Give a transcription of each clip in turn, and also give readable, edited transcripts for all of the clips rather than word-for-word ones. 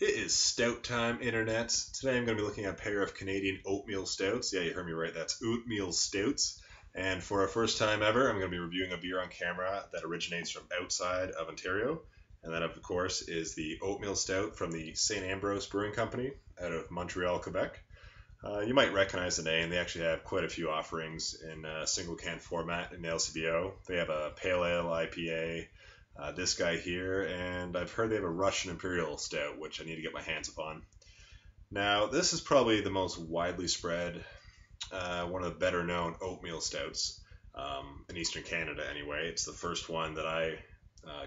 It is stout time, internet. Today I'm going to be looking at a pair of Canadian Oatmeal Stouts. Yeah, you heard me right. That's Oatmeal Stouts. And for our first time ever, I'm going to be reviewing a beer on camera that originates from outside of Ontario. And that, of course, is the Oatmeal Stout from the St. Ambroise Brewing Company out of Montreal, Quebec. You might recognize the name. They actually have quite a few offerings in single can format in the LCBO. They have a Pale Ale IPA, this guy here, and I've heard they have a Russian Imperial Stout, which I need to get my hands upon. Now, this is probably the most widely spread, one of the better known oatmeal stouts in Eastern Canada. Anyway, it's the first one that I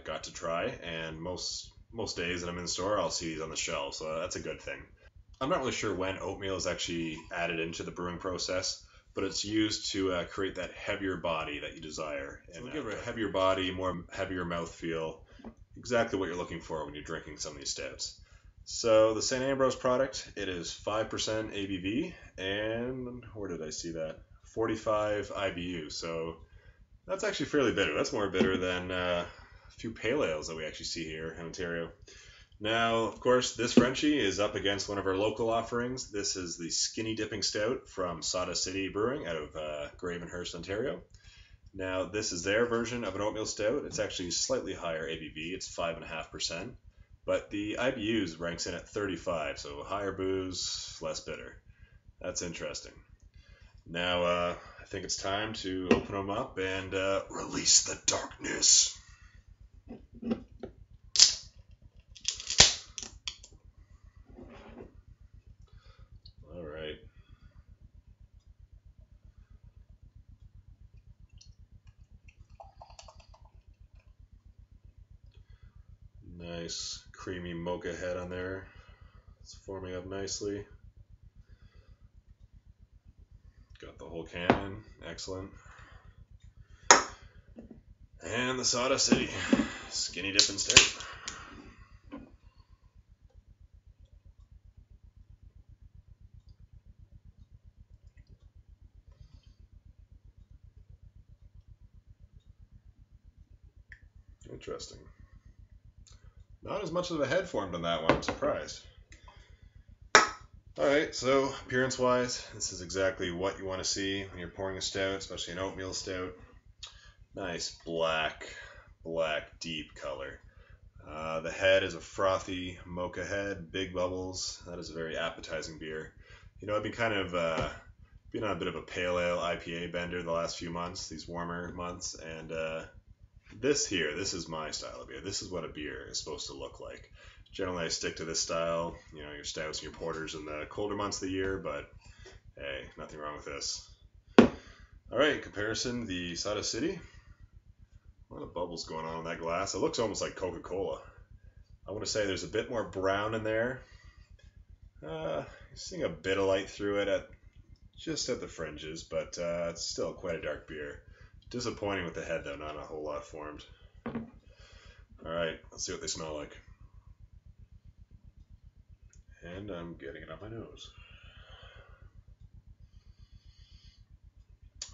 got to try, and most days that I'm in the store, I'll see these on the shelf, so that's a good thing. I'm not really sure when oatmeal is actually added into the brewing process, but it's used to create that heavier body that you desire. And so give it a heavier body, more heavier mouthfeel, exactly what you're looking for when you're drinking some of these stouts. So the St. Ambrose product, it is 5% ABV, and where did I see that? 45 IBU. So that's actually fairly bitter. That's more bitter than a few pale ales that we actually see here in Ontario. Now, of course, this Frenchie is up against one of our local offerings. This is the Skinny Dipping Stout from Sawdust City Brewing out of Gravenhurst, Ontario. Now, this is their version of an oatmeal stout. It's actually slightly higher ABV. It's 5.5%. But the IBUs ranks in at 35, so higher booze, less bitter. That's interesting. Now, I think it's time to open them up and release the darkness. All right. Nice creamy mocha head on there. It's forming up nicely. Got the whole can. Excellent. And the Sawdust City Skinny Dippin Stout. Interesting. Not as much of a head formed on that one. I'm surprised. Alright, so appearance-wise, this is exactly what you want to see when you're pouring a stout, especially an oatmeal stout. Nice black, deep color. The head is a frothy mocha head, big bubbles. That is a very appetizing beer. You know, I've been kind of been on a bit of a pale ale IPA bender the last few months, these warmer months, and this is my style of beer. This is what a beer is supposed to look like. Generally, I stick to this style, you know, your stouts and your porters in the colder months of the year, but hey, nothing wrong with this. All right, comparison, the Sawdust City. A lot of bubbles going on in that glass. It looks almost like Coca-Cola. I want to say there's a bit more brown in there. Seeing a bit of light through it just at the fringes, but it's still quite a dark beer. Disappointing with the head, though, not a whole lot formed. All right, let's see what they smell like. And I'm getting it on my nose.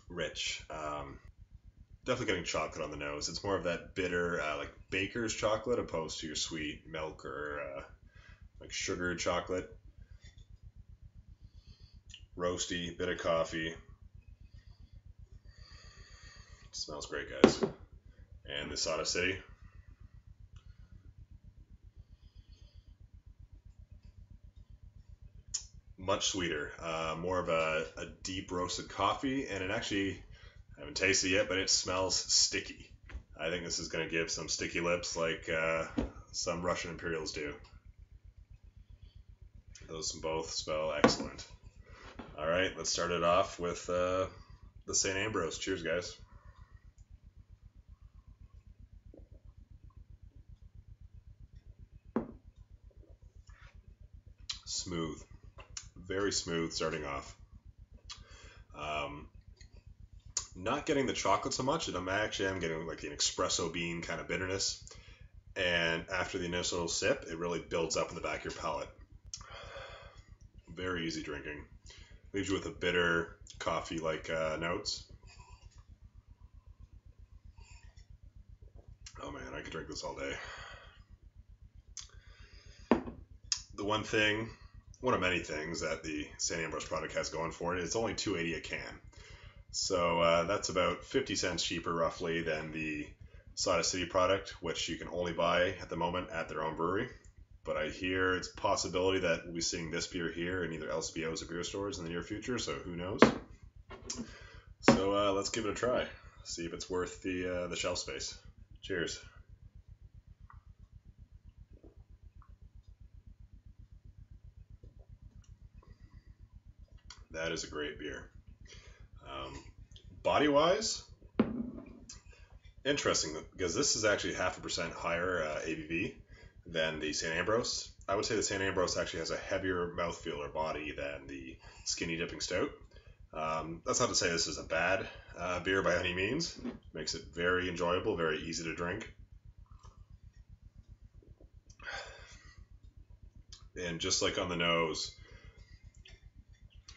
Rich. Definitely getting chocolate on the nose. It's more of that bitter, like baker's chocolate, opposed to your sweet milk or like sugar chocolate. Roasty, bit of coffee. It smells great, guys. And the Sawdust City. Much sweeter, more of a deep roasted coffee, and it actually, I haven't tasted it yet, but it smells sticky. I think this is going to give some sticky lips like some Russian Imperials do. Those both smell excellent. All right, let's start it off with the St. Ambrose. Cheers, guys. Smooth, very smooth starting off. Not getting the chocolate so much, and I'm getting like an espresso bean kind of bitterness. And after the initial sip, it really builds up in the back of your palate. Very easy drinking. Leaves you with a bitter coffee-like notes. Oh man, I could drink this all day. the one of many things that the St. Ambroise product has going for it. It's only $2.80 a can. So that's about 50 cents cheaper roughly than the Sawdust City product, which you can only buy at the moment at their own brewery. But I hear it's a possibility that we'll be seeing this beer here in either LCBOs or beer stores in the near future, so who knows. So let's give it a try. See if it's worth the shelf space. Cheers. That is a great beer. Body-wise, interesting, because this is actually 0.5% higher ABV than the St. Ambrose. I would say the St. Ambrose actually has a heavier mouthfeel or body than the Skinny Dipping Stout. That's not to say this is a bad beer by any means. Makes it very enjoyable, very easy to drink. And just like on the nose,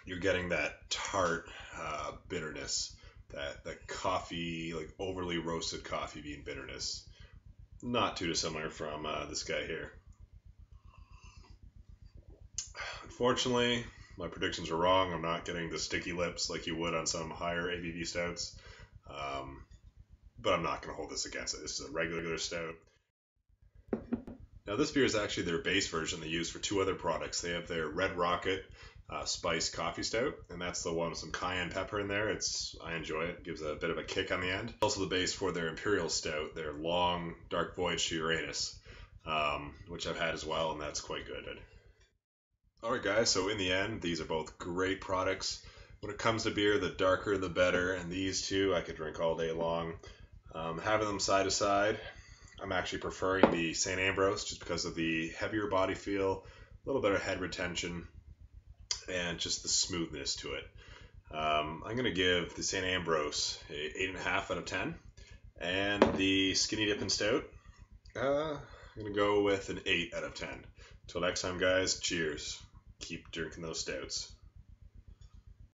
you're getting that tart bitterness, that coffee, like overly roasted coffee bean bitterness. Not too dissimilar from this guy here. Unfortunately, my predictions are wrong. I'm not getting the sticky lips like you would on some higher ABV stouts. But I'm not going to hold this against it. This is a regular stout. Now, this beer is actually their base version they use for two other products. They have their Red Rocket Spice Coffee Stout, and that's the one with some cayenne pepper in there. I enjoy it. It gives a bit of a kick on the end. Also the base for their Imperial Stout, their Long Dark Voyage to Uranus, which I've had as well, and that's quite good. Alright guys, so in the end, these are both great products. When it comes to beer, the darker the better, and these two I could drink all day long. Having them side to side, I'm actually preferring the St. Ambrose just because of the heavier body feel, a little bit of head retention, and just the smoothness to it. I'm going to give the St. Ambrose a 8.5 out of 10, and the Skinny Dippin Stout, I'm going to go with an 8 out of 10. Till next time guys, cheers. Keep drinking those stouts.